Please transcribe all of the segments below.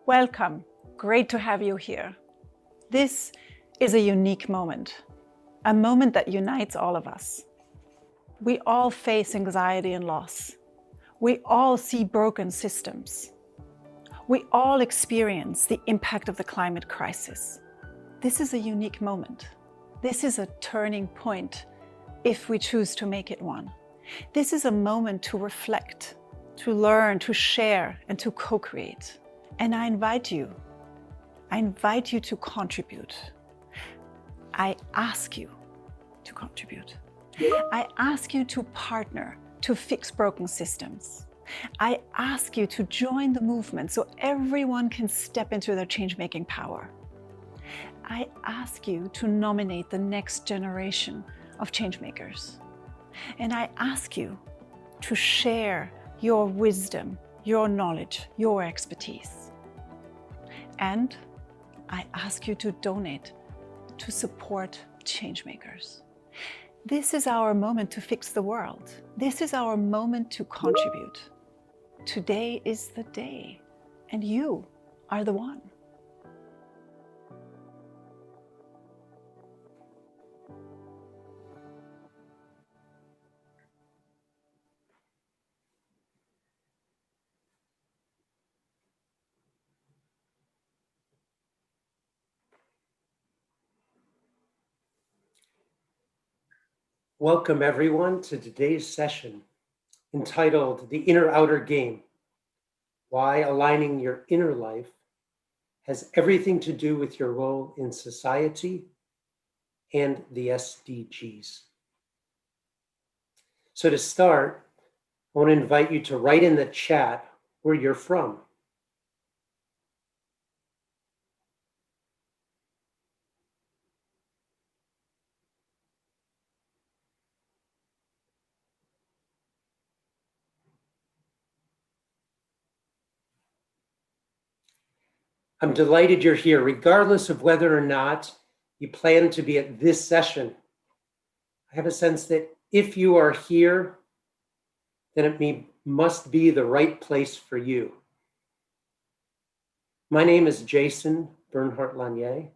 Welcome. Great to have you here. This is a unique moment, a moment that unites all of us. We all face anxiety and loss. We all see broken systems. We all experience the impact of the climate crisis. This is a unique moment. This is a turning point if we choose to make it one. This is a moment to reflect, to learn, to share, and to co-create. And I invite you to contribute. I ask you to contribute. I ask you to partner to fix broken systems. I ask you to join the movement so everyone can step into their change-making power. I ask you to nominate the next generation of changemakers. And I ask you to share your wisdom, your knowledge, your expertise. And I ask you to donate to support changemakers. This is our moment to fix the world. This is our moment to contribute. Today is the day, and you are the one. Welcome everyone to today's session entitled The Inner Outer Game, Why Aligning Your Inner Life Has Everything to Do with Your Role in Society and the SDGs. So to start, I want to invite you to write in the chat where you're from. I'm delighted you're here, regardless of whether or not you plan to be at this session. I have a sense that if you are here, then it must be the right place for you. My name is Jason Bernhardt-Lanier,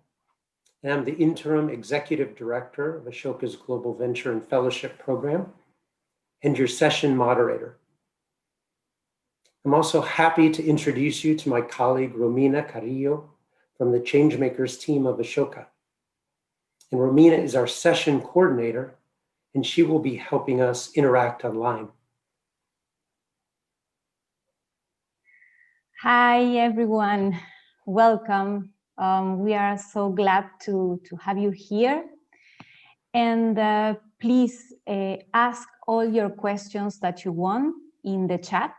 and I'm the Interim Executive Director of Ashoka's Global Venture and Fellowship Program, and your session moderator. I'm also happy to introduce you to my colleague, Romina Carrillo, from the Changemakers team of Ashoka. And Romina is our session coordinator, and she will be helping us interact online. Hi, everyone. Welcome. We are so glad to have you here. And please ask all your questions that you want in the chat.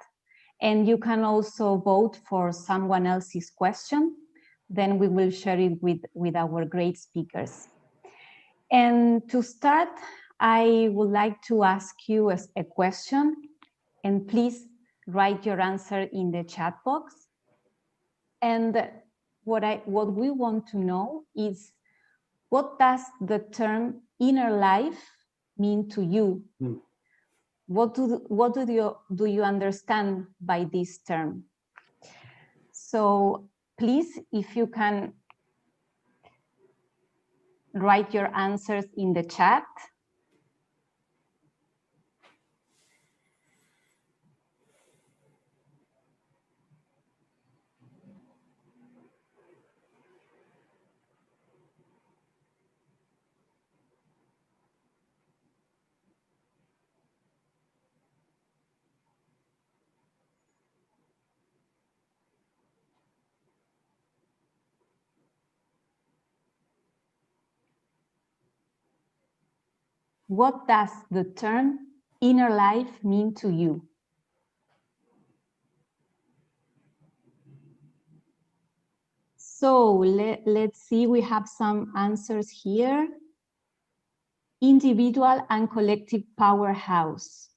And you can also vote for someone else's question. Then we will share it with our great speakers. And to start, I would like to ask you a question. And please write your answer in the chat box. And what we want to know is, what does the term inner life mean to you? What do you understand by this term? So please, if you can write your answers in the chat. What does the term inner life mean to you? So let's see, we have some answers here. Individual and collective powerhouse.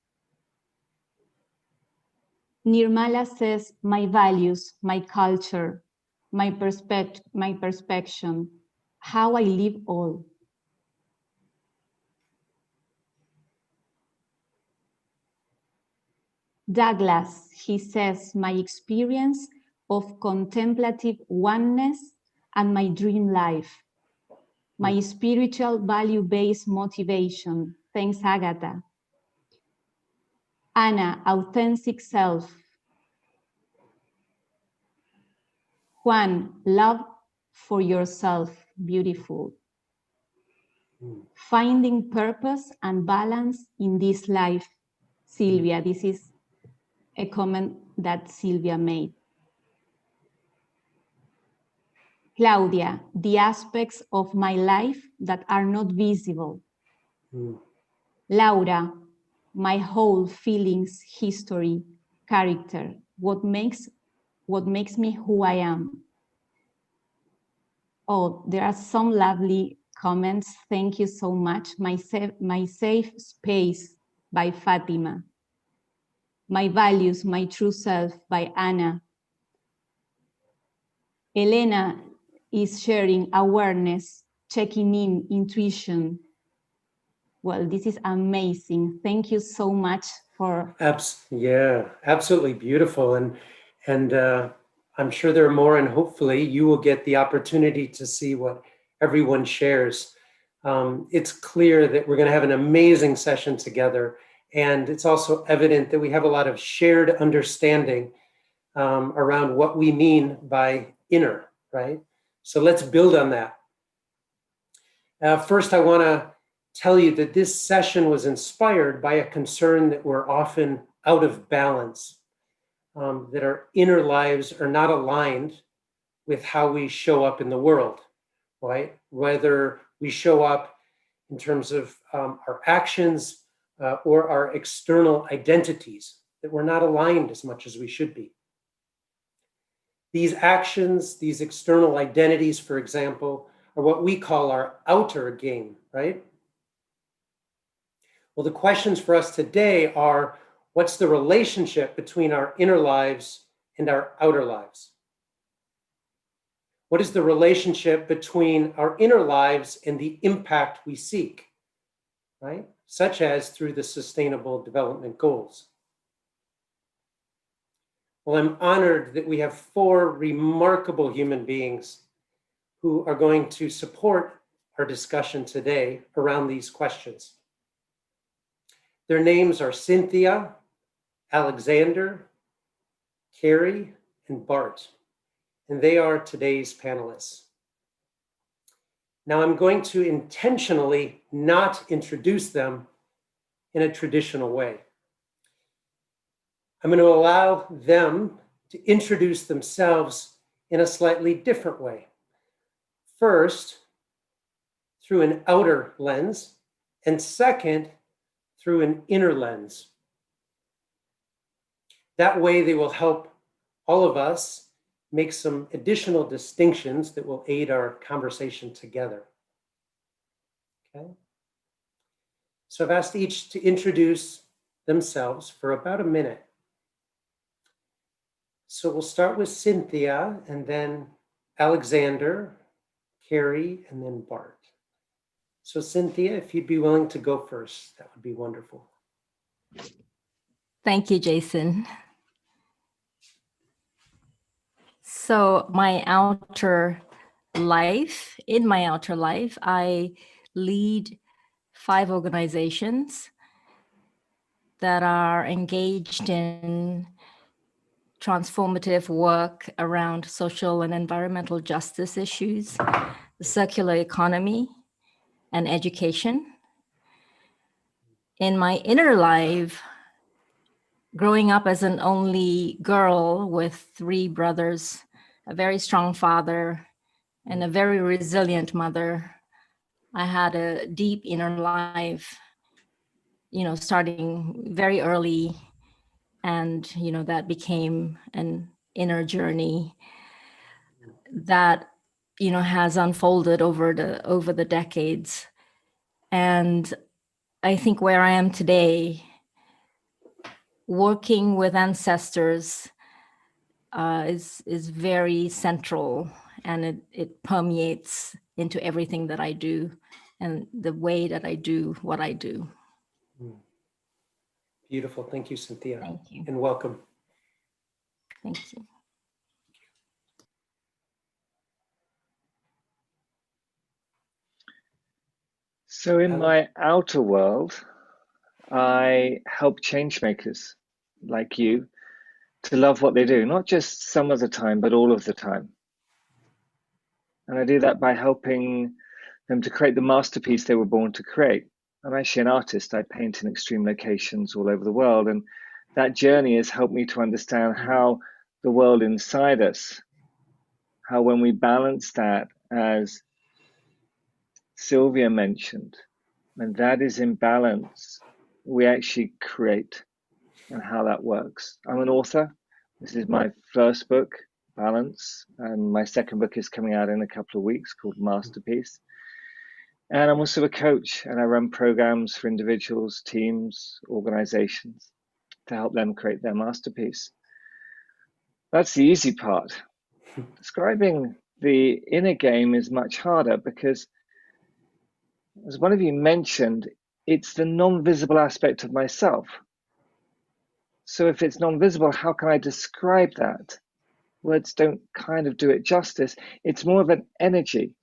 Nirmala says, my values, my culture, my perception, how I live all. Douglas, he says, my experience of contemplative oneness and my dream life, my spiritual value-based motivation. Thanks, Agatha. Ana, authentic self. Juan, love for yourself, beautiful. Finding purpose and balance in this life. Silvia, this is a comment that Silvia made. Claudia, the aspects of my life that are not visible. Laura, my whole feelings, history, character, what makes me who I am. Oh, there are some lovely comments. Thank you so much. My safe space by Fatima. My values, my true self by Anna. Elena is sharing awareness, checking in, intuition. Well, this is amazing. Thank you so much for... Yeah, absolutely beautiful. And I'm sure there are more, and hopefully you will get the opportunity to see what everyone shares. It's clear that we're going to have an amazing session together. And it's also evident that we have a lot of shared understanding around what we mean by inner, right? So let's build on that. First, I want to tell you that this session was inspired by a concern that we're often out of balance, that our inner lives are not aligned with how we show up in the world, right? Whether we show up in terms of our actions or our external identities, that we're not aligned as much as we should be. These actions, these external identities, for example, are what we call our outer game, right? Well, the questions for us today are, what's the relationship between our inner lives and our outer lives? What is the relationship between our inner lives and the impact we seek, right? Such as through the Sustainable Development Goals. Well, I'm honored that we have 4 remarkable human beings who are going to support our discussion today around these questions. Their names are Cynthia, Alexander, Carrie, and Bart, and they are today's panelists. Now, I'm going to intentionally not introduce them in a traditional way. I'm going to allow them to introduce themselves in a slightly different way. First, through an outer lens, and second, through an inner lens. That way, they will help all of us make some additional distinctions that will aid our conversation together. Okay? So I've asked each to introduce themselves for about a minute. So we'll start with Cynthia, and then Alexander, Carrie, and then Bart. So Cynthia, if you'd be willing to go first, that would be wonderful. Thank you, Jason. So in my outer life, I lead 5 organizations that are engaged in transformative work around social and environmental justice issues, the circular economy, and education. In my inner life, growing up as an only girl with 3 brothers, a very strong father, and a very resilient mother, I had a deep inner life, starting very early. And, that became an inner journey that, has unfolded over the decades. And I think where I am today, working with ancestors is very central, and it permeates into everything that I do and the way that I do what I do. Beautiful. Thank you, Cynthia. Thank you. And welcome. Thank you. So in my outer world, I help change makers like you to love what they do, not just some of the time, but all of the time. And I do that by helping them to create the masterpiece they were born to create. I'm actually an artist. I paint in extreme locations all over the world. And that journey has helped me to understand how the world inside us, how when we balance that, as Sylvia mentioned, when that is in balance, we actually create, and how that works. I'm an author. This is my first book, Balance, and my second book is coming out in a couple of weeks called Masterpiece. And I'm also a coach, and I run programs for individuals, teams, organizations to help them create their masterpiece. That's the easy part. Describing the inner game is much harder because, as one of you mentioned, it's the non-visible aspect of myself. So if it's non-visible, how can I describe that? Words don't kind of do it justice. It's more of an energy.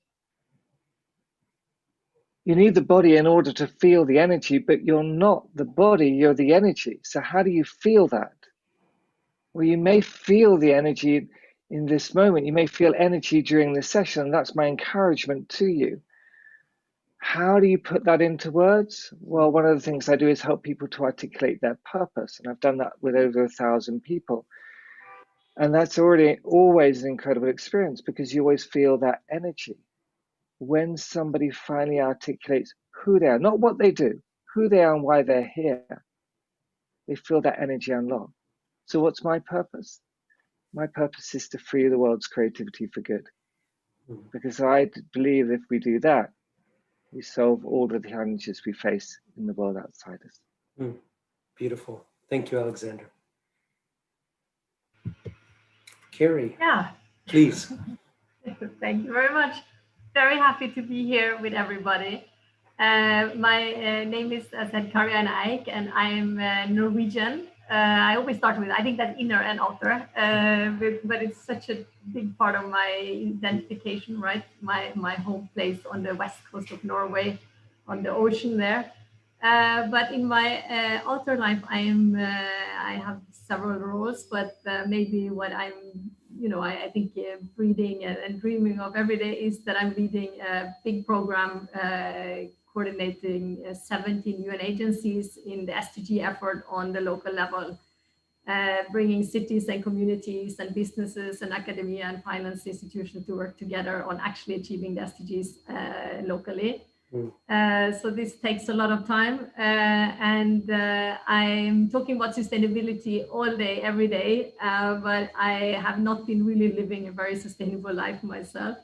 You need the body in order to feel the energy, but you're not the body, you're the energy. So how do you feel that? Well, you may feel the energy in this moment. You may feel energy during this session. That's my encouragement to you. How do you put that into words? Well, one of the things I do is help people to articulate their purpose. And I've done that with over 1,000 people. And that's always an incredible experience because you always feel that energy. When somebody finally articulates who they are, not what they do, who they are and why they're here, they feel that energy unlock. So what's my purpose? My purpose is to free the world's creativity for good. Because I believe if we do that, we solve all of the challenges we face in the world outside us. Beautiful. Thank you, Alexander. Carrie, Yeah. please. Thank you very much. Very happy to be here with everybody. My name is, as said, Karianne Eik, and I'm Norwegian. I always start with, I think that's inner and outer, but it's such a big part of my identification, right? My home place on the west coast of Norway, on the ocean there. But in my outer life, I have several roles, but maybe what I'm, I think breathing and dreaming of every day is that I'm leading a big program coordinating 17 UN agencies in the SDG effort on the local level, bringing cities and communities and businesses and academia and finance institutions to work together on actually achieving the SDGs locally. So this takes a lot of time, and I'm talking about sustainability all day, every day, but I have not been really living a very sustainable life myself.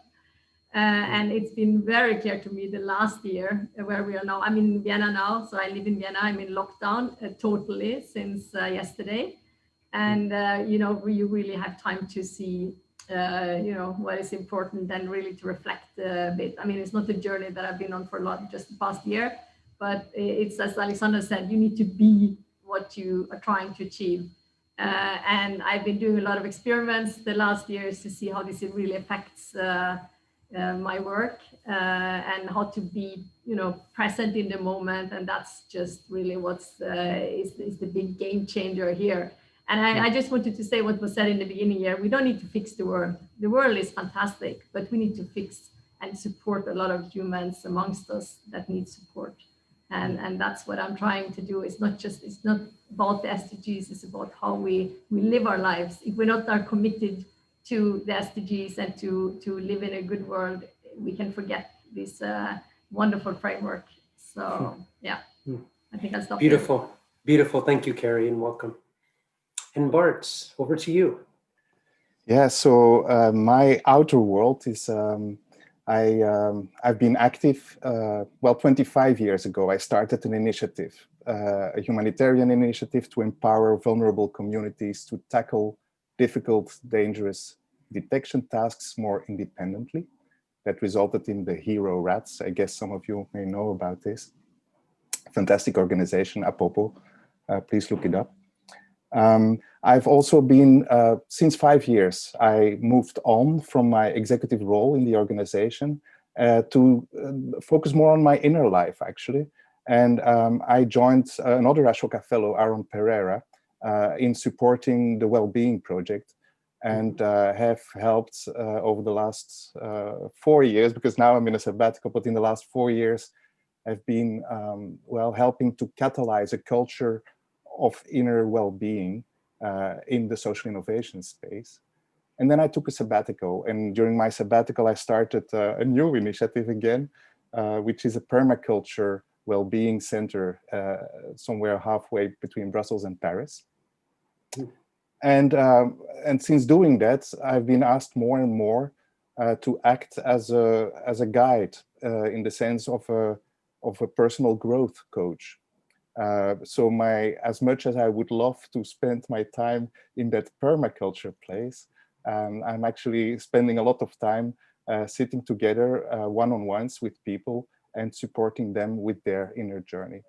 And it's been very clear to me the last year where we are now. I'm in Vienna now, so I live in Vienna. I'm in lockdown totally since yesterday. And, you really have time to see what is important and really to reflect a bit. I mean, it's not a journey that I've been on for a lot, just the past year, but it's, as Alexander said, you need to be what you are trying to achieve. And I've been doing a lot of experiments the last years to see how this really affects my work and how to be, present in the moment. And that's just really what's is the big game changer here. And I just wanted to say what was said in the beginning here. We don't need to fix the world. The world is fantastic, but we need to fix and support a lot of humans amongst us that need support. And that's what I'm trying to do. It's not about the SDGs, it's about how we live our lives. If we're not committed to the SDGs and to live in a good world, we can forget this wonderful framework. So yeah, I think I'll stop. Beautiful, here. Beautiful. Thank you, Carrie, and welcome. And Bart, over to you. Yeah, so my outer world is, I've been active, 25 years ago, I started an initiative, a humanitarian initiative to empower vulnerable communities to tackle difficult, dangerous detection tasks more independently. That resulted in the Hero Rats. I guess some of you may know about this. Fantastic organization, Apopo. Please look it up. I've also been, since 5 years, I moved on from my executive role in the organization, to focus more on my inner life, actually. And I joined another Ashoka fellow, Aaron Pereira, in supporting the Wellbeing Project, and have helped over the last 4 years, because now I'm in a sabbatical, but in the last 4 years, I've been, well, helping to catalyze a culture of inner well-being in the social innovation space. And then I took a sabbatical, and during my sabbatical, I started a new initiative again, which is a permaculture well-being center somewhere halfway between Brussels and Paris. And since doing that, I've been asked more and more to act as a guide in the sense of a personal growth coach. So as much as I would love to spend my time in that permaculture place, I'm actually spending a lot of time sitting together one-on-ones with people and supporting them with their inner journey.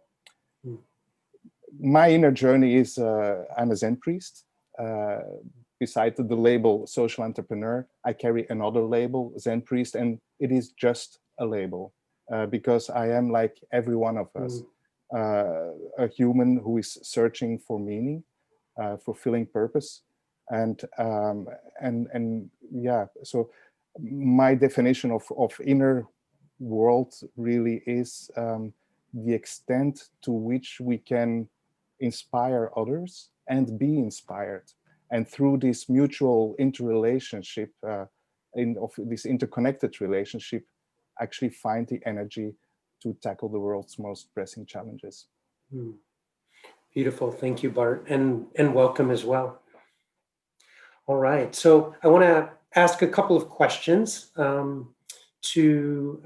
My inner journey is I'm a Zen priest. Beside the label social entrepreneur, I carry another label, Zen priest, and it is just a label because I am, like every one of us, a human who is searching for meaning, fulfilling purpose, and yeah. So my definition of inner world really is the extent to which we can inspire others and be inspired, and through this mutual interrelationship, of this interconnected relationship, actually find the energy to tackle the world's most pressing challenges. Beautiful, thank you, Bart, and welcome as well. All right, so I want to ask a couple of questions to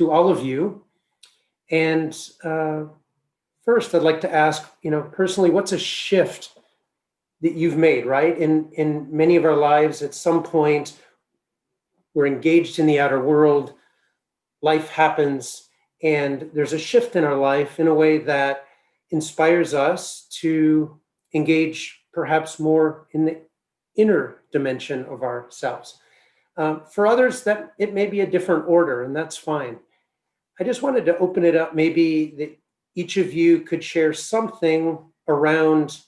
all of you, and first, I'd like to ask, personally, what's a shift that you've made, right? In many of our lives, at some point, we're engaged in the outer world, life happens, and there's a shift in our life in a way that inspires us to engage perhaps more in the inner dimension of ourselves. For others, that it may be a different order, and that's fine. I just wanted to open it up, maybe that each of you could share something around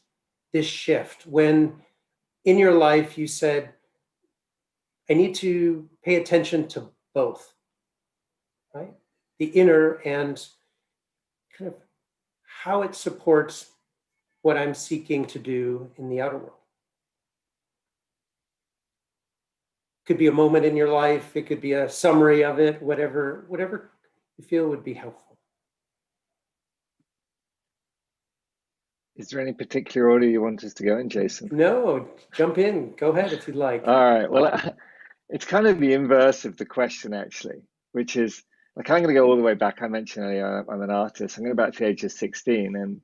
this shift when in your life you said, I need to pay attention to both, right? The inner and kind of how it supports what I'm seeking to do in the outer world. Could be a moment in your life, it could be a summary of it, whatever you feel would be helpful. Is there any particular order you want us to go in, Jason? No, jump in. Go ahead if you'd like. All right. Well, it's kind of the inverse of the question, actually, which is, like, I'm going to go all the way back. I mentioned earlier, I'm an artist. I'm going back to the age of 16, and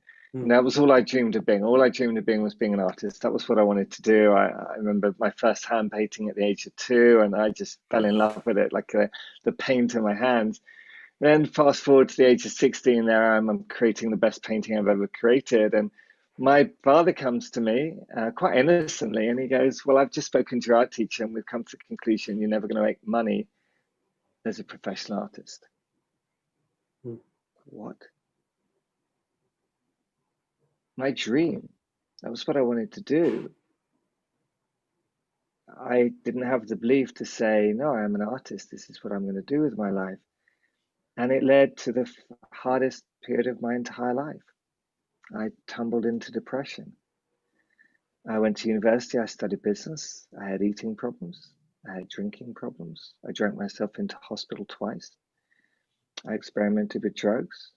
that was all I dreamed of being. All I dreamed of being was being an artist. That was what I wanted to do. I remember my first hand painting at the age of 2, and I just fell in love with it, like the paint in my hands. Then fast forward to the age of 16, there I'm creating the best painting I've ever created. And my father comes to me quite innocently, and he goes, well, I've just spoken to your art teacher, and we've come to the conclusion you're never going to make money as a professional artist. What? My dream. That was what I wanted to do. I didn't have the belief to say, no, I'm an artist. This is what I'm going to do with my life. And it led to the hardest period of my entire life. I tumbled into depression. I went to university, I studied business. I had eating problems. I had drinking problems. I drank myself into hospital twice. I experimented with drugs.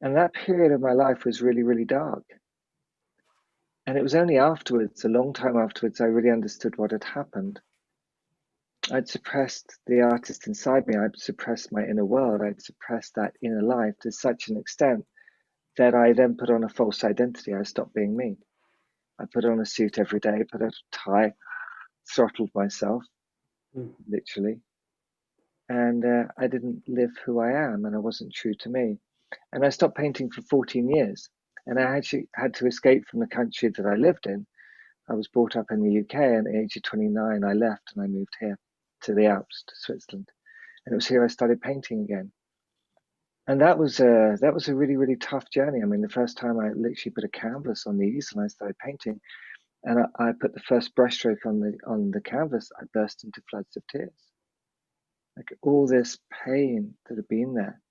And that period of my life was really, really dark. And it was only afterwards, a long time afterwards, I really understood what had happened. I'd suppressed the artist inside me. I'd suppressed my inner world. I'd suppressed that inner life to such an extent that I then put on a false identity. I stopped being me. I put on a suit every day, put a tie, throttled myself, literally. And I didn't live who I am, and I wasn't true to me. And I stopped painting for 14 years. And I actually had to escape from the country that I lived in. I was brought up in the UK, and at the age of 29, I left and I moved here to the Alps, to Switzerland. And it was here I started painting again. And that was a really, really tough journey. I mean, the first time I literally put a canvas on the easel and I started painting, and I put the first brushstroke on the canvas, I burst into floods of tears. Like all this pain that had been there.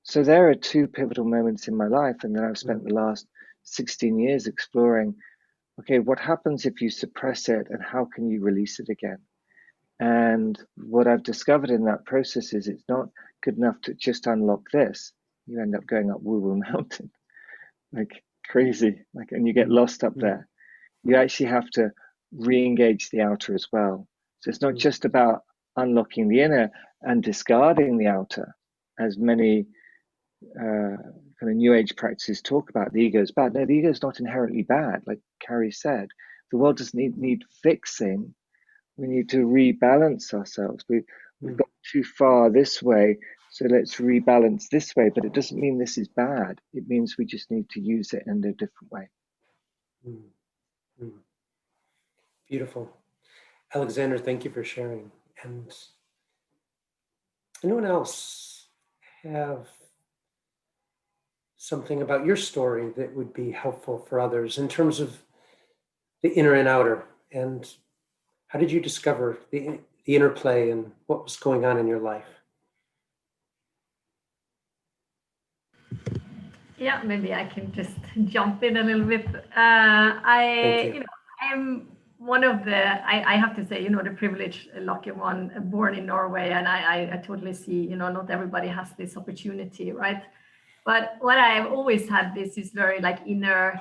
So there are two pivotal moments in my life, and then I've spent the last 16 years exploring, okay, what happens if you suppress it and how can you release it again? And what I've discovered in that process is it's not good enough to just unlock this. You end up going up Woo Woo Mountain like crazy, like, and you get lost up there. You actually have to re-engage the outer as well. So it's not just about unlocking the inner and discarding the outer, as many kind of new age practices talk about. The ego is bad. No, the ego is not inherently bad. Like Carrie said, the world doesn't need fixing. We need to rebalance ourselves. We've got too far this way, so let's rebalance this way. But it doesn't mean this is bad. It means we just need to use it in a different way. Beautiful. Alexander, thank you for sharing. And anyone else have something about your story that would be helpful for others in terms of the inner and outer? And how did you discover the interplay and what was going on in your life? Yeah, maybe I can just jump in a little bit. I'm one of I have to say, the privileged, lucky one, born in Norway, and I totally see, not everybody has this opportunity, right? But what I've always had, this is very like inner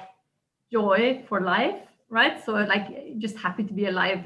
joy for life, right? So like just happy to be alive,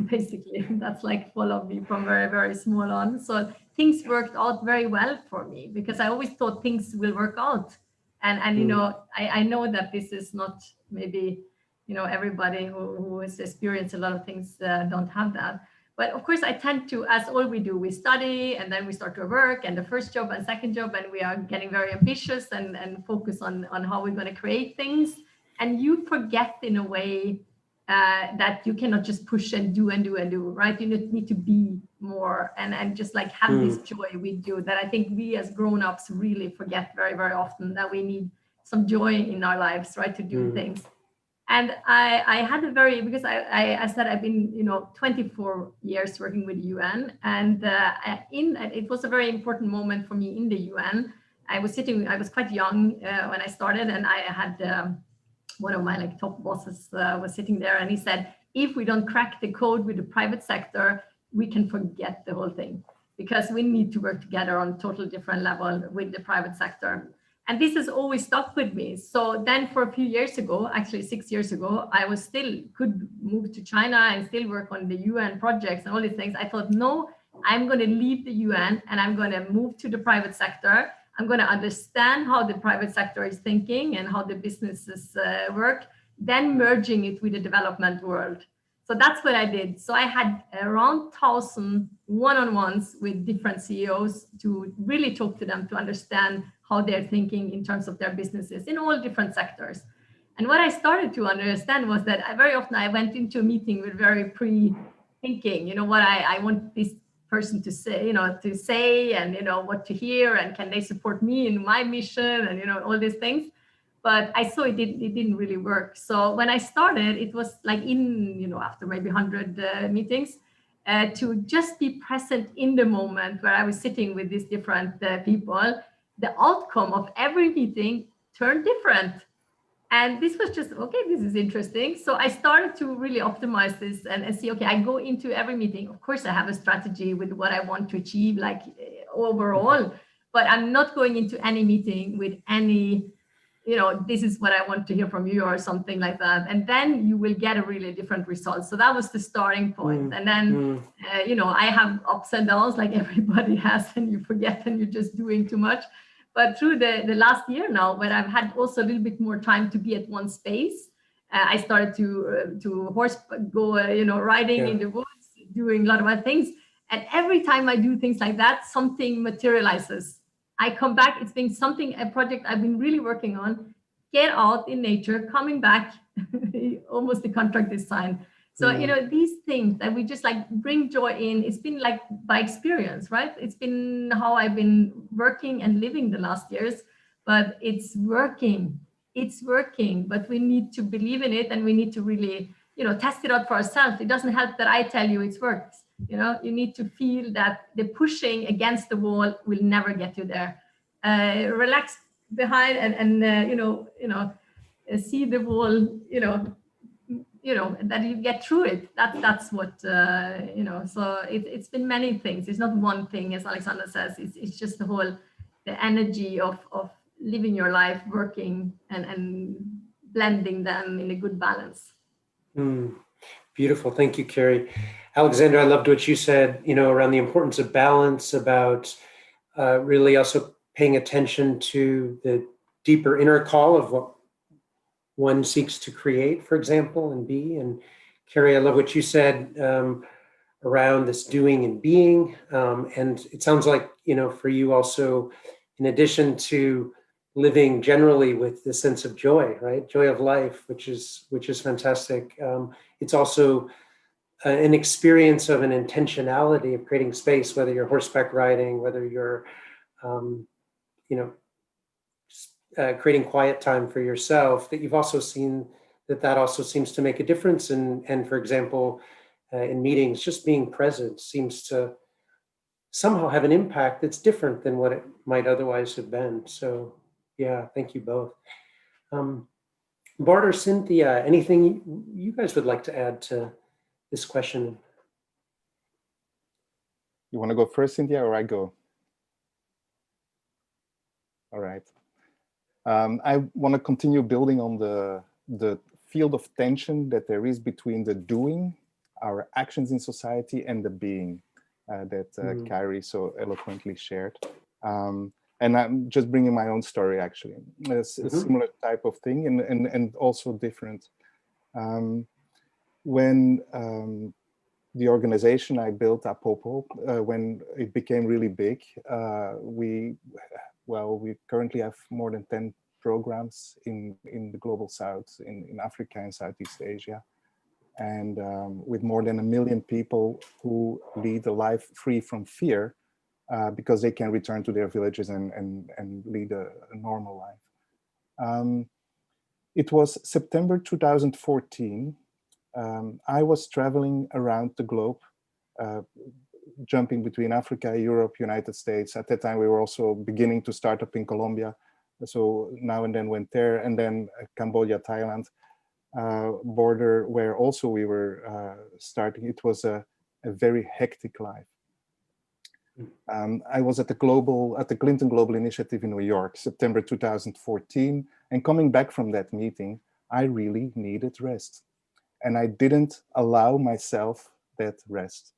basically. That's like followed me from very, very small on. So things worked out very well for me because I always thought things will work out. And I know that this is not maybe, everybody who has experienced a lot of things don't have that. But of course, I tend to, as all we do, we study and then we start to work and the first job and second job, and we are getting very ambitious and focus on how we're going to create things. And you forget in a way that you cannot just push and do, right? You need to be more and just like have this joy with you that I think we as grown-ups really forget very, very often, that we need some joy in our lives, right? To do things. And I had a very, because I said I've been, 24 years working with the UN, and it was a very important moment for me in the UN. I was quite young when I started, and I had one of my top bosses was sitting there, and he said, if we don't crack the code with the private sector, we can forget the whole thing, because we need to work together on a totally different level with the private sector. And this has always stuck with me. So then for a few years ago, actually 6 years ago, I could move to China and still work on the UN projects and all these things. I thought, no, I'm going to leave the UN and I'm going to move to the private sector. I'm going to understand how the private sector is thinking and how the businesses work, then merging it with the development world. So that's what I did. So I had around 1,000 one-on-ones with different CEOs to really talk to them to understand how they're thinking in terms of their businesses in all different sectors. And what I started to understand was that very often I went into a meeting with very pre-thinking, what I want this person to say, and, what to hear, and can they support me in my mission, and, all these things. But I saw it didn't really work. So when I started, it was like after maybe 100 meetings, to just be present in the moment where I was sitting with these different people. The outcome of every meeting turned different. And this was just, okay, this is interesting. So I started to really optimize this and see, okay, I go into every meeting. Of course, I have a strategy with what I want to achieve, like overall, but I'm not going into any meeting with any, this is what I want to hear from you or something like that. And then you will get a really different result. So that was the starting point. And then, I have ups and downs like everybody has, and you forget and you're just doing too much. But through the last year now, when I've had also a little bit more time to be at one space, I started to go riding in the woods, doing a lot of other things. And every time I do things like that, something materializes. I come back, it's been a project I've been really working on, get out in nature, coming back, almost the contract is signed. So, you know, these things that we just like bring joy in, it's been like by experience, right? It's been how I've been working and living the last years, but it's working. It's working, but we need to believe in it, and we need to really, you know, test it out for ourselves. It doesn't help that I tell you it works. You know, you need to feel that the pushing against the wall will never get you there. Relax behind and see the wall, that you get through it. That's what so it's been many things. It's not one thing, as Alexander says. It's just the energy of living your life, working and blending them in a good balance. Beautiful. Thank you, Carrie. Alexander, I loved what you said, around the importance of balance, about really also paying attention to the deeper inner call of what one seeks to create, for example, and be. And Carrie, I love what you said around this doing and being. And it sounds like, for you also, in addition to living generally with the sense of joy, right? Joy of life, which is fantastic. It's also an experience of an intentionality of creating space, whether you're horseback riding, whether you're, creating quiet time for yourself, that you've also seen that also seems to make a difference. And for example, in meetings, just being present seems to somehow have an impact that's different than what it might otherwise have been. So yeah, thank you both. Bart or Cynthia, anything you guys would like to add to this question? You want to go first, Cynthia, or I go? All right. I want to continue building on the field of tension that there is between the doing, our actions in society, and the being that Carrie so eloquently shared. And I'm just bringing my own story, actually. It's a similar type of thing, and also different. When the organization I built, Apopo, when it became really big, we currently have more than 10 programs in the global south, in Africa and Southeast Asia, and with more than 1 million people who lead a life free from fear, because they can return to their villages and lead a normal life. It was September 2014. I was traveling around the globe, jumping between Africa, Europe, United States. At that time, we were also beginning to start up in Colombia. So now and then went there, and then Cambodia, Thailand border, where also we were starting. It was a very hectic life. I was at the Clinton Global Initiative in New York, September 2014. And coming back from that meeting, I really needed rest. And I didn't allow myself that rest.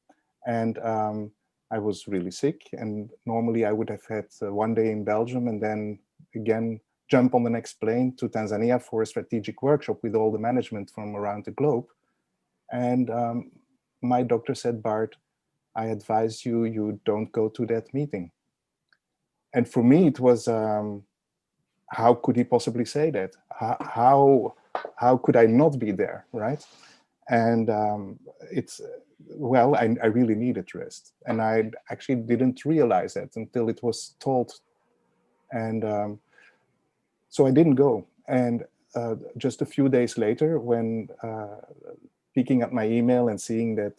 And I was really sick. And normally I would have had 1 day in Belgium and then again jump on the next plane to Tanzania for a strategic workshop with all the management from around the globe. And my doctor said, Bart, I advise you don't go to that meeting. And for me, it was, how could he possibly say that? How could I not be there, right? And I really needed rest. And I actually didn't realize that until it was told. And so I didn't go. And just a few days later, when peeking at my email and seeing that,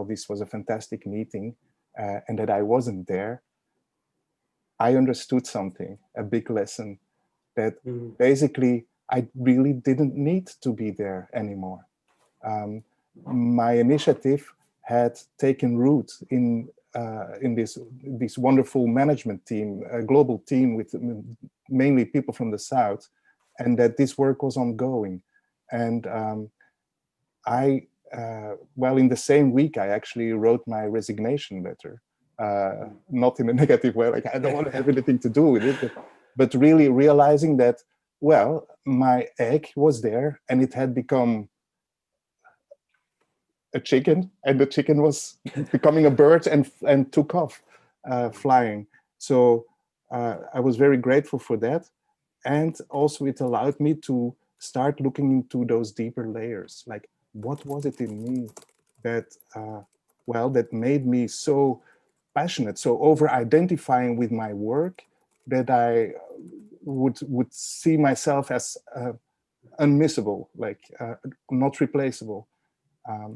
this was a fantastic meeting and that I wasn't there, I understood something, a big lesson, that basically I really didn't need to be there anymore. My initiative had taken root in this wonderful management team, a global team with mainly people from the South, and that this work was ongoing. And in the same week, I actually wrote my resignation letter, not in a negative way, like I don't want to have anything to do with it, but really realizing that, my egg was there and it had become a chicken, and the chicken was becoming a bird and took off flying. So I was very grateful for that. And also it allowed me to start looking into those deeper layers, like what was it in me that, that made me so passionate, so over-identifying with my work, that I would see myself as unmissable, like not replaceable.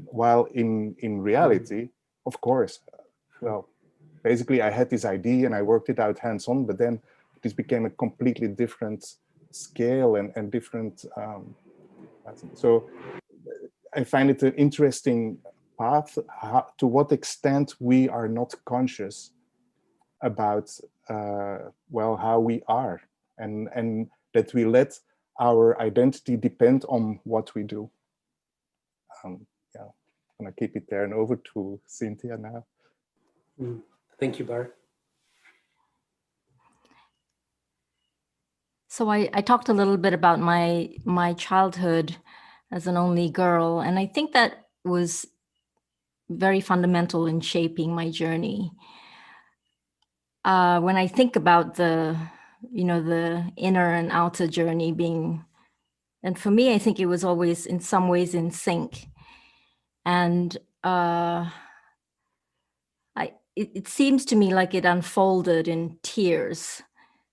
While in reality, of course, well, basically I had this idea and I worked it out hands-on, but then this became a completely different scale and different. So I find it an interesting path, to what extent we are not conscious about, how we are, and that we let our identity depend on what we do. Yeah, I'm gonna keep it there and over to Cynthia now. Thank you, Bart. So I talked a little bit about my childhood as an only girl, and I think that was very fundamental in shaping my journey. When I think about the inner and outer journey being, and for me, I think it was always in some ways in sync. And it seems to me like it unfolded in tiers.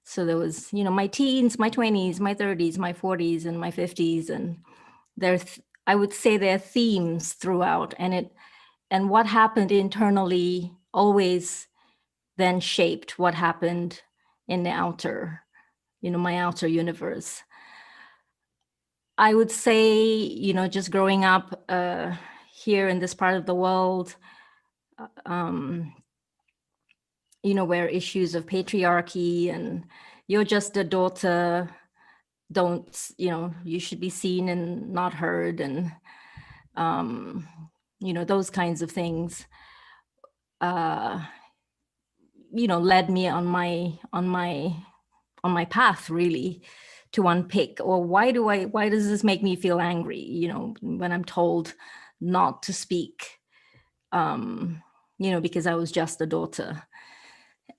So there was, my teens, my 20s, my 30s, my 40s, and my 50s, and I would say there are themes throughout, and what happened internally always then shaped what happened in the outer, my outer universe. I would say, just growing up here in this part of the world, where issues of patriarchy and you're just a daughter, you should be seen and not heard, and those kinds of things led me on my path, really, to unpick, or why does this make me feel angry, when I'm told not to speak, because I was just a daughter.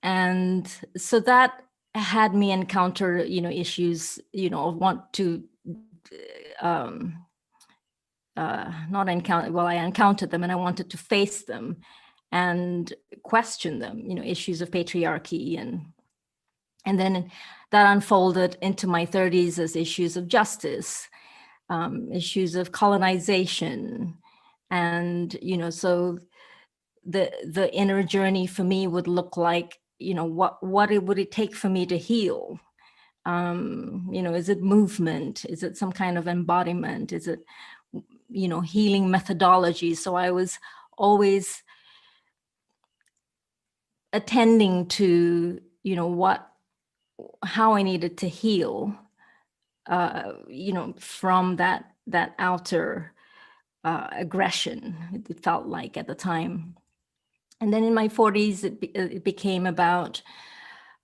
And so that had me encounter, issues, of want to not encounter, well, I encountered them and I wanted to face them and question them, issues of patriarchy. And then that unfolded into my 30s as issues of justice, issues of colonization. And, so the inner journey for me would look like, what would it take for me to heal? Is it movement? Is it some kind of embodiment? Is it, healing methodology? So I was always attending to, how I needed to heal, from that outer aggression, it felt like at the time. And then in my 40s, it became about,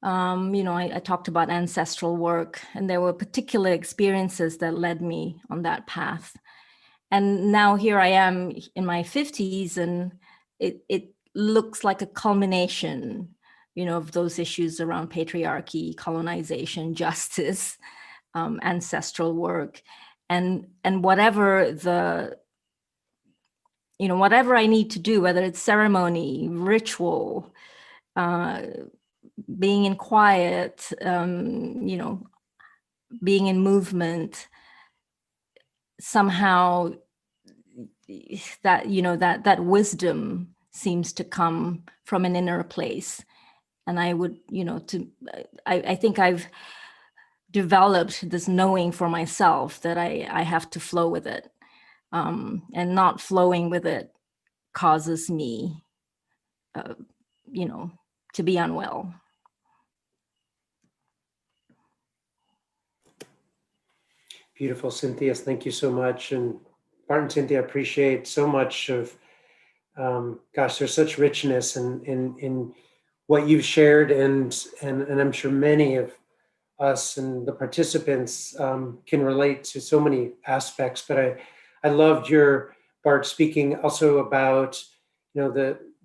I talked about ancestral work, and there were particular experiences that led me on that path. And now here I am in my 50s, and it looks like a culmination, of those issues around patriarchy, colonization, justice, ancestral work, and whatever whatever I need to do, whether it's ceremony, ritual, being in quiet, being in movement, somehow that, that wisdom seems to come from an inner place. And I would, I think I've developed this knowing for myself that I have to flow with it. And not flowing with it causes me, to be unwell. Beautiful, Cynthia. Thank you so much. And Bart and Cynthia, I appreciate so much of, there's such richness in what you've shared, and I'm sure many of us and the participants can relate to so many aspects. But I loved your, Bart, speaking also about,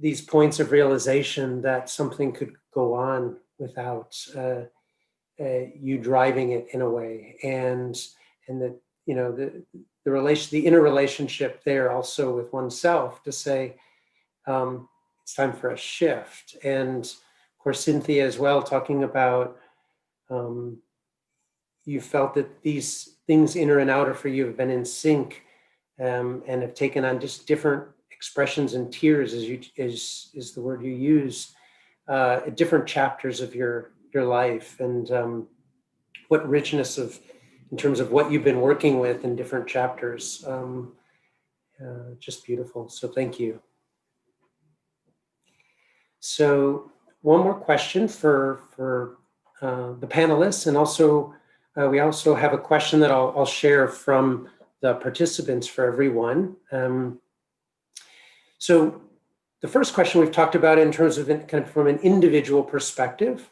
these points of realization that something could go on without you driving it in a way, and that, the interrelationship there also with oneself to say, it's time for a shift. And of course, Cynthia as well, talking about you felt that these things inner and outer for you have been in sync, and have taken on just different expressions and tiers, is the word you used, at different chapters of your life, and what richness in terms of what you've been working with in different chapters. Just beautiful. So thank you. So one more question for the panelists, and also we also have a question that I'll share from the participants for everyone. So the first question we've talked about in terms of kind of from an individual perspective.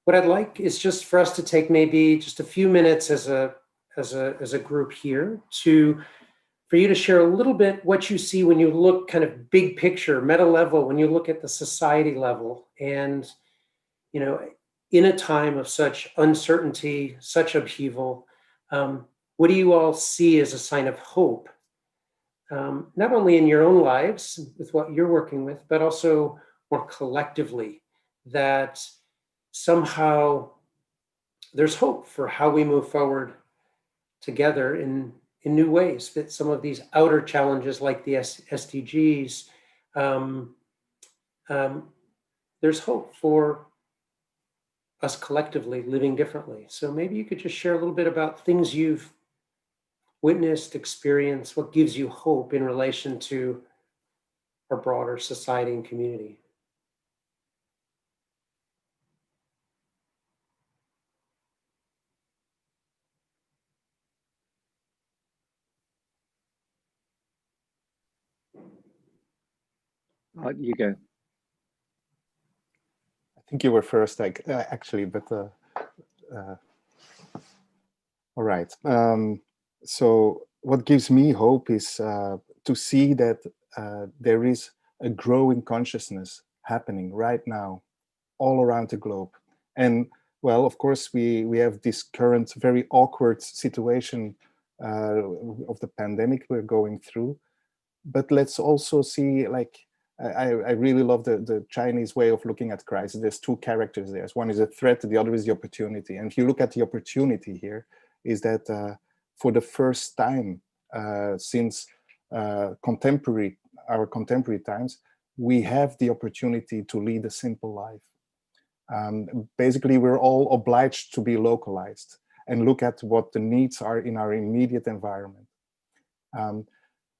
What I'd like is just for us to take maybe just a few minutes as a group here for you to share a little bit what you see when you look kind of big picture, meta level, when you look at the society level, and in a time of such uncertainty, such upheaval, what do you all see as a sign of hope? Not only in your own lives with what you're working with, but also more collectively, that somehow there's hope for how we move forward together in new ways, that some of these outer challenges like the SDGs, there's hope for us collectively living differently. So maybe you could just share a little bit about things you've witnessed, experienced, what gives you hope in relation to our broader society and community. You go. I think you were first, actually, but all right. So what gives me hope is to see that there is a growing consciousness happening right now all around the globe. And well, of course, we have this current very awkward situation of the pandemic we're going through. But let's also see, like, I really love the Chinese way of looking at crisis. There's two characters there. One is a threat, the other is the opportunity. And if you look at the opportunity here, is that for the first time since our contemporary times, we have the opportunity to lead a simple life. Basically, we're all obliged to be localized and look at what the needs are in our immediate environment.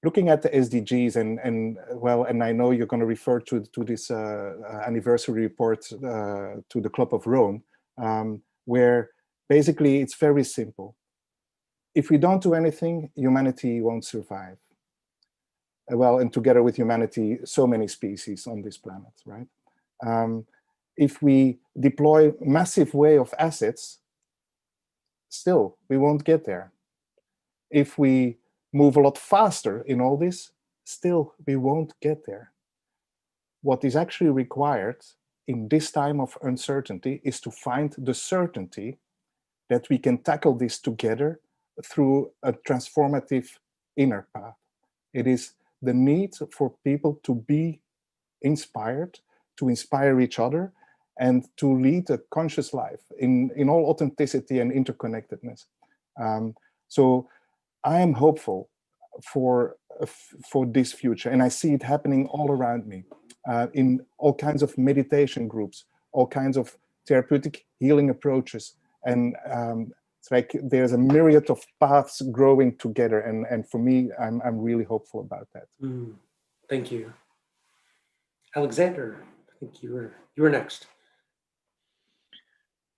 Looking at the SDGs, and I know you're going to refer to this anniversary report to the Club of Rome, where basically it's very simple. If we don't do anything, humanity won't survive. Well, and together with humanity, so many species on this planet, right? If we deploy massive way of assets, still, we won't get there. If we move a lot faster in all this, still, we won't get there. What is actually required in this time of uncertainty is to find the certainty that we can tackle this together through a transformative inner path. It is the need for people to be inspired, to inspire each other, and to lead a conscious life in all authenticity and interconnectedness. So I am hopeful for this future, and I see it happening all around me in all kinds of meditation groups, all kinds of therapeutic healing approaches, and it's like there's a myriad of paths growing together, and for me, I'm really hopeful about that. Thank you, Alexander. I think you were next.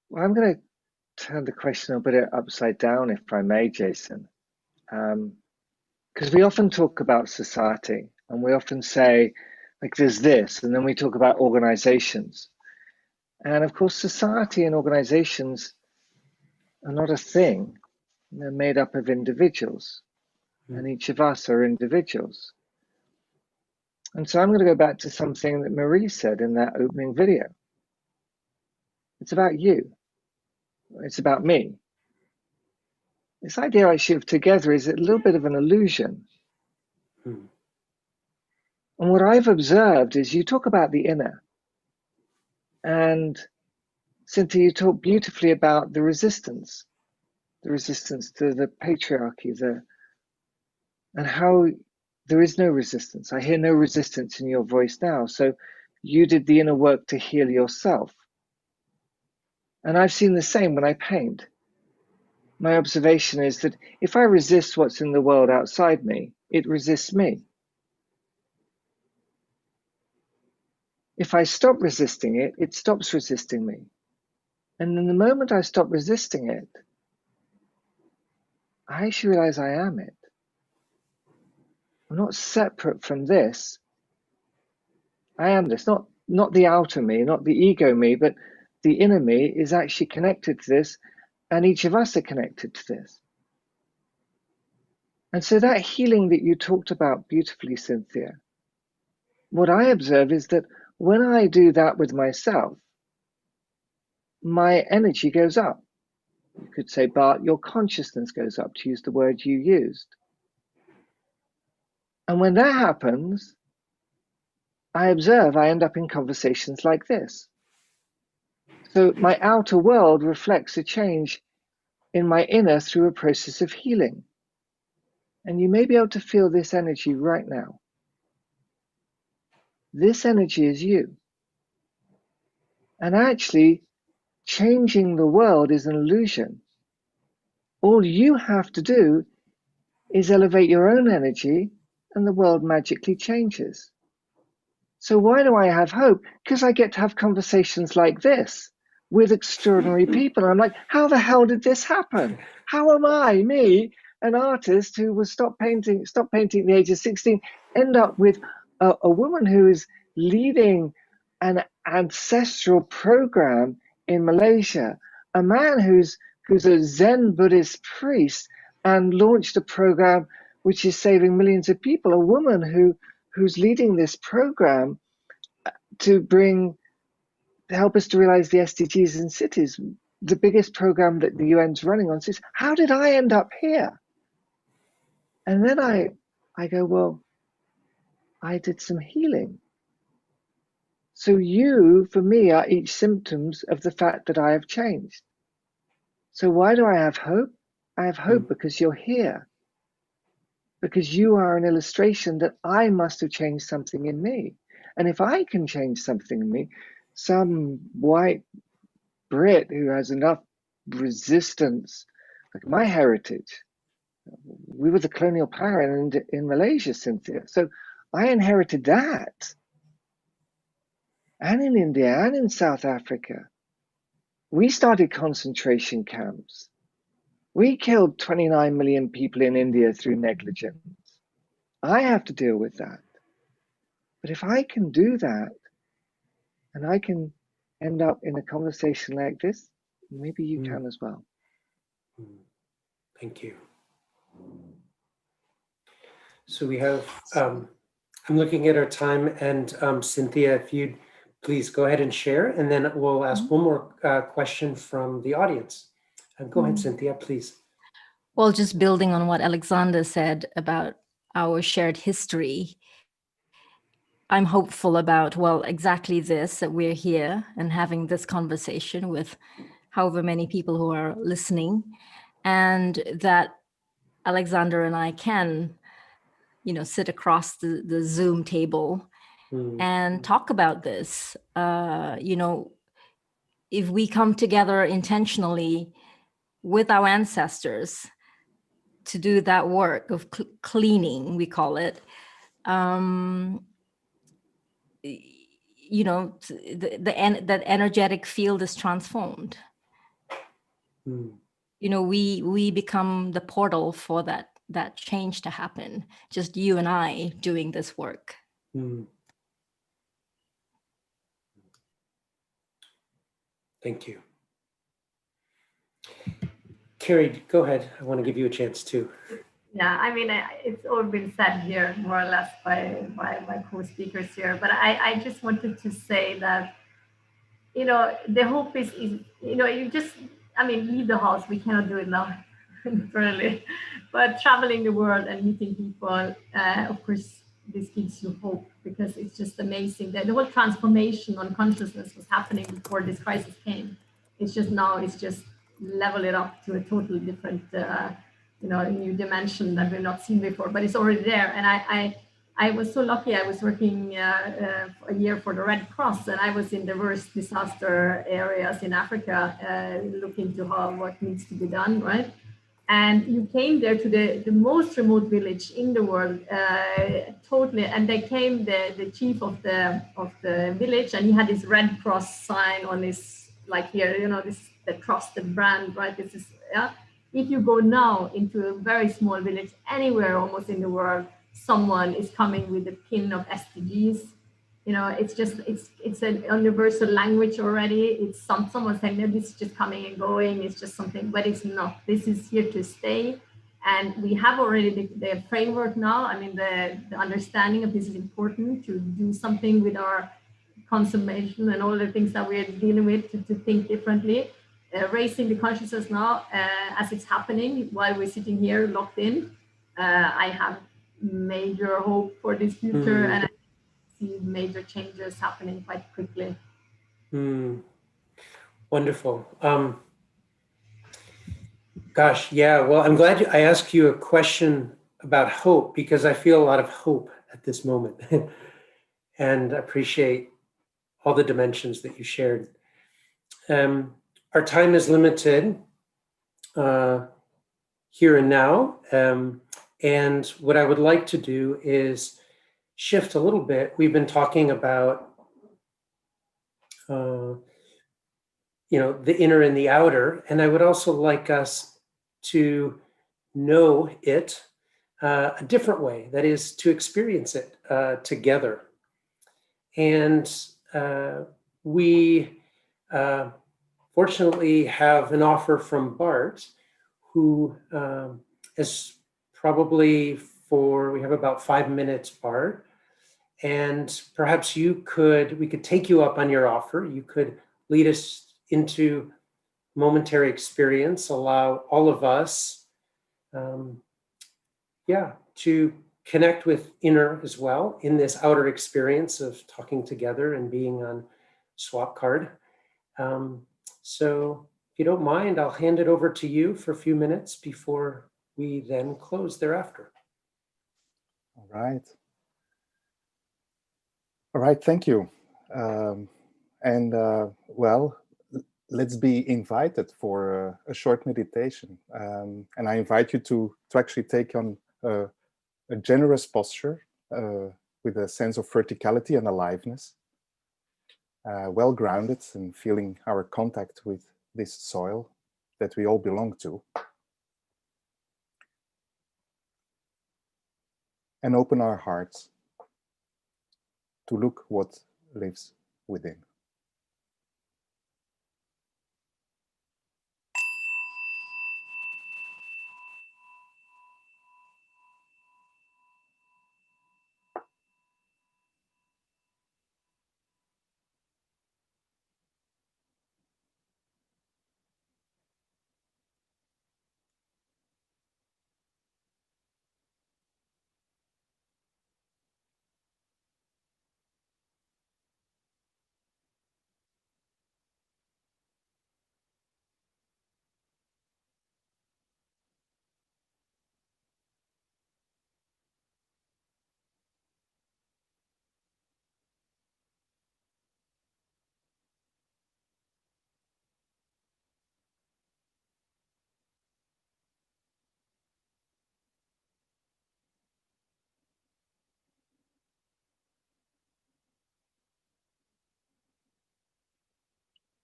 Well, I'm going to turn the question a bit upside down, if I may, Jason. Because we often talk about society, and we often say, like, there's this, and then we talk about organizations. And of course, society and organizations are not a thing. They're made up of individuals, and each of us are individuals. And so I'm going to go back to something that Marie said in that opening video. It's about you. It's about me. This idea actually of together is a little bit of an illusion. Mm. And what I've observed is you talk about the inner, and Cynthia, you talk beautifully about the resistance to the patriarchy, and how there is no resistance. I hear no resistance in your voice now. So you did the inner work to heal yourself. And I've seen the same when I paint. My observation is that if I resist what's in the world outside me, it resists me. If I stop resisting it, it stops resisting me. And in the moment I stop resisting it, I actually realize I am it. I'm not separate from this. I am this, not the outer me, not the ego me, but the inner me is actually connected to this, and each of us are connected to this. And so that healing that you talked about beautifully, Cynthia, what I observe is that when I do that with myself, my energy goes up. You could say, Bart, your consciousness goes up, to use the word you used. And when that happens, I observe I end up in conversations like this. So my outer world reflects a change in my inner through a process of healing. And you may be able to feel this energy right now. This energy is you. And actually, changing the world is an illusion. All you have to do is elevate your own energy, and the world magically changes. So why do I have hope? Because I get to have conversations like this with extraordinary people. I'm like, how the hell did this happen? How am I, me, an artist who was stopped painting at the age of 16, end up with a woman who is leading an ancestral program in Malaysia, a man who's a Zen Buddhist priest and launched a program which is saving millions of people, a woman who's leading this program to help us to realize the SDGs in cities, the biggest program that the UN's running on cities. How did I end up here? And then I go, well, I did some healing. So you, for me, are each symptoms of the fact that I have changed. So why do I have hope? I have hope because you're here. Because you are an illustration that I must have changed something in me. And if I can change something in me, some white Brit who has enough resistance, like my heritage, we were the colonial power in Malaysia, Cynthia. So I inherited that. And in India and in South Africa. We started concentration camps. We killed 29 million people in India through negligence. I have to deal with that. But if I can do that, and I can end up in a conversation like this, maybe you can as well. Thank you. So we have, I'm looking at our time, and Cynthia, if you'd please go ahead and share, and then we'll ask one more question from the audience. Go ahead, Cynthia, please. Well, just building on what Alexander said about our shared history, I'm hopeful about, well, exactly this, that we're here and having this conversation with however many people who are listening, and that Alexander and I can, sit across the Zoom table and talk about this. If we come together intentionally with our ancestors to do that work of cleaning, we call it, that energetic field is transformed. We become the portal for that change to happen. Just you and I doing this work. Thank you. Carrie, go ahead. I want to give you a chance too. Yeah, I mean, it's all been said here more or less by my co-speakers here, but I just wanted to say that, the hope is, you just, leave the house. We cannot do it now. literally. But traveling the world and meeting people, of course, this gives you hope, because it's just amazing that the whole transformation on consciousness was happening before this crisis came. It's just now, it's just level it up to a totally different, new dimension that we've not seen before, but it's already there. And I was so lucky. I was working a year for the Red Cross, and I was in the worst disaster areas in Africa, looking to what needs to be done, right? And you came there to the most remote village in the world, totally. And they came, the chief of the village, and he had this Red Cross sign on his, like here, this the trusted brand, right? This is, yeah. If you go now into a very small village anywhere almost in the world, someone is coming with a pin of SDGs. It's just, it's a universal language already. It's someone saying, no, this is just coming and going. It's just something, but it's not. This is here to stay. And we have already the framework now. I mean, the understanding of this is important to do something with our consummation and all the things that we're dealing with, to think differently. Raising the consciousness now, as it's happening while we're sitting here locked in. I have major hope for this future, and I see major changes happening quite quickly. Wonderful. Gosh, yeah. Well, I'm glad I asked you a question about hope, because I feel a lot of hope at this moment and appreciate all the dimensions that you shared. Our time is limited here and now. And what I would like to do is shift a little bit. We've been talking about, the inner and the outer, and I would also like us to know it a different way, that is to experience it together. And we fortunately have an offer from Bart, who is probably we have about 5 minutes, Bart, and perhaps we could take you up on your offer. You could lead us into momentary experience, allow all of us, to connect with inner as well in this outer experience of talking together and being on swap card. So if you don't mind, I'll hand it over to you for a few minutes before we then close thereafter. All right. All right, thank you. Well, let's be invited for a short meditation. And I invite you to actually take on a generous posture with a sense of verticality and aliveness, well grounded and feeling our contact with this soil that we all belong to. And open our hearts to look what lives within.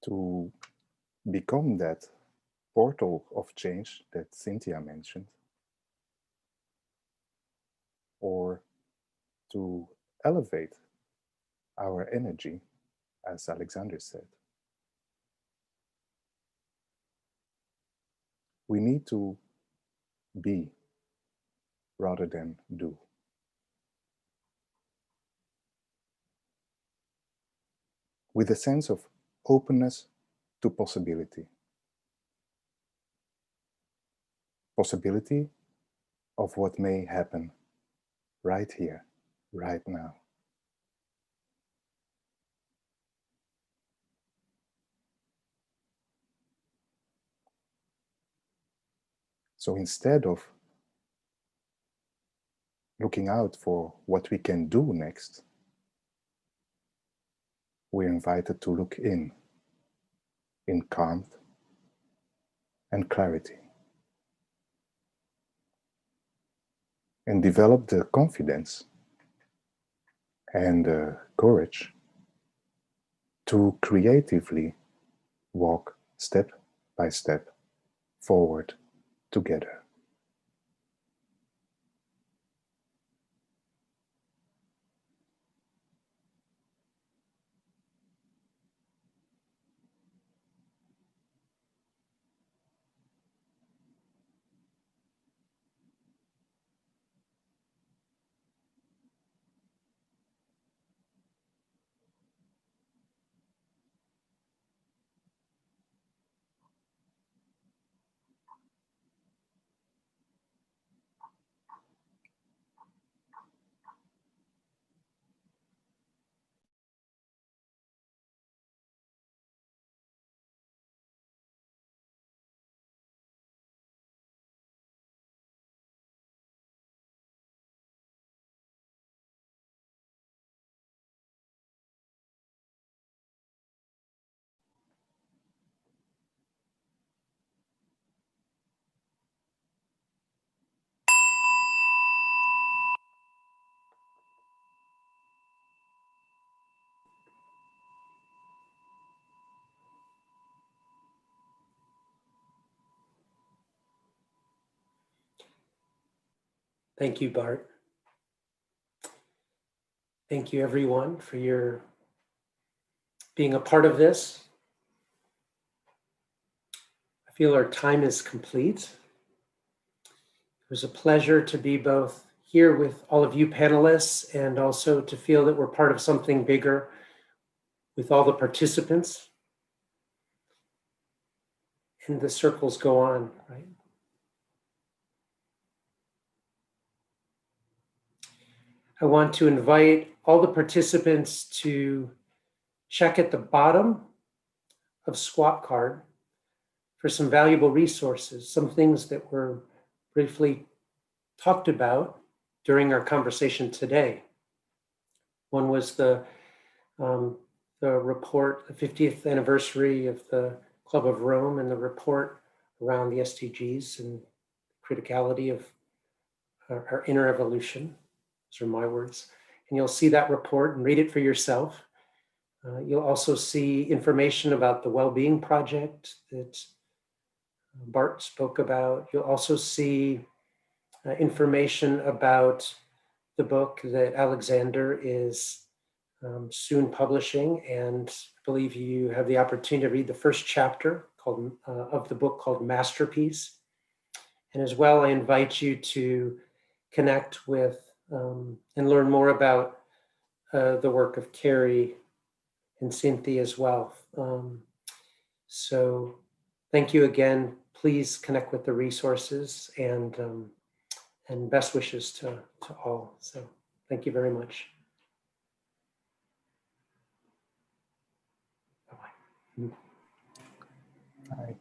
To become that portal of change that Cynthia mentioned, or to elevate our energy, as Alexander said, we need to be rather than do. With a sense of openness to possibility. possibility of what may happen right here, right now. So instead of looking out for what we can do next, we're invited to look in calm and clarity, and develop the confidence and the courage to creatively walk step by step forward together. Thank you, Bart. Thank you, everyone, for your being a part of this. I feel our time is complete. It was a pleasure to be both here with all of you panelists and also to feel that we're part of something bigger with all the participants. And the circles go on, right? I want to invite all the participants to check at the bottom of Squat Card for some valuable resources, some things that were briefly talked about during our conversation today. One was the report, the 50th anniversary of the Club of Rome, and the report around the SDGs and criticality of our inner evolution. Those are my words. And you'll see that report and read it for yourself. You'll also see information about the Well-Being Project that Bart spoke about. You'll also see information about the book that Alexander is soon publishing, and I believe you have the opportunity to read the first chapter of the book called Masterpiece. And as well, I invite you to connect with and learn more about the work of Carrie and Cynthia as well. So thank you again. Please connect with the resources, and best wishes to all. So thank you very much. Bye-bye. Bye.